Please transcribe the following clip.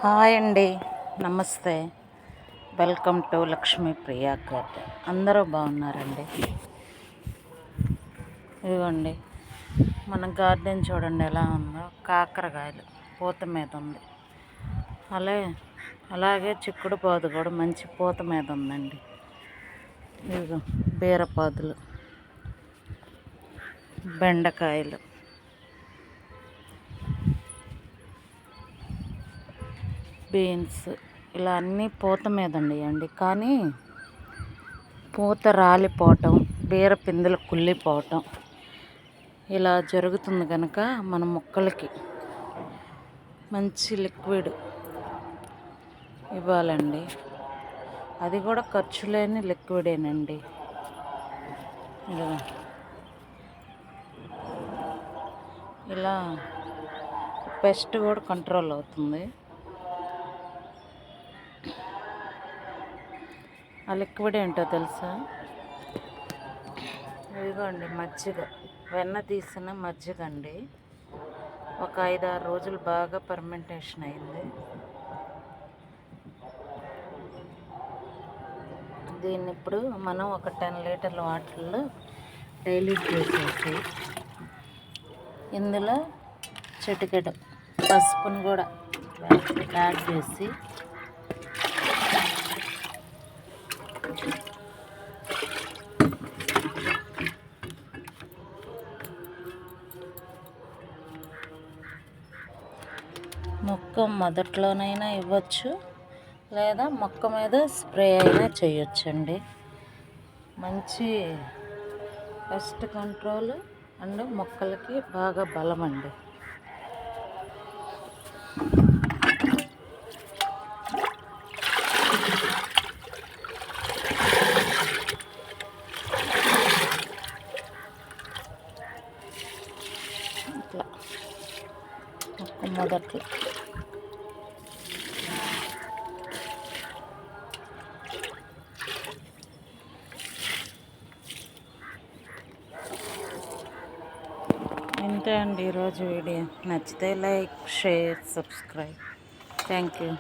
Hi అండి, నమస్తే. Welcome to Lakshmi Priya garden. అందరూ బాగున్నారండి. ఇదిగోండి మన గార్డెన్ చూడండి ఎలా ఉందో. కాకరకాయలు పూత మీద ఉంది. అలాగే చిక్కుడు పాదు కూడా మంచి పూత మీద ఉందండి. ఇదిగో బీరపాదులు, బెండకాయలు, బీన్స్, ఇలా అన్నీ పూత మీద ఉన్నాయండి. కానీ పూత రాలిపోవటం, బీర పిందెలు కుళ్ళిపోవటం ఇలా జరుగుతుంది కనుక మన మొక్కలకి మంచి లిక్విడ్ ఇవ్వాలండి. అది కూడా ఖర్చు లేని లిక్విడేనండి. ఇలా పెస్ట్ కూడా కంట్రోల్ అవుతుంది. ఆ లిక్విడ్ ఏంటో తెలుసా? ఇదిగోండి మజ్జిగ, వెన్న తీసిన మజ్జిగ అండి. ఒక 5-6 రోజులు బాగా ఫర్మెంటేషన్ అయింది. దీన్ని ఇప్పుడు మనం ఒక 10 లీటర్ల వాటర్లో డైల్యూట్ చేసేసి ఇందులో చిటికెడు పసుపును కూడా యాడ్ చేసి మొక్క మొదట్లోనైనా ఇవ్వచ్చు, లేదా మొక్క మీద స్ప్రే అయినా చేయొచ్చండి. మంచి పెస్ట్ కంట్రోల్ అండ్ మొక్కలకి బాగా బలం అండి. ఇట్లా మొక్క మొదట్లో ఇంతే అండి ఈరోజు వీడియో. నచ్చితే like, share, subscribe. Thank you.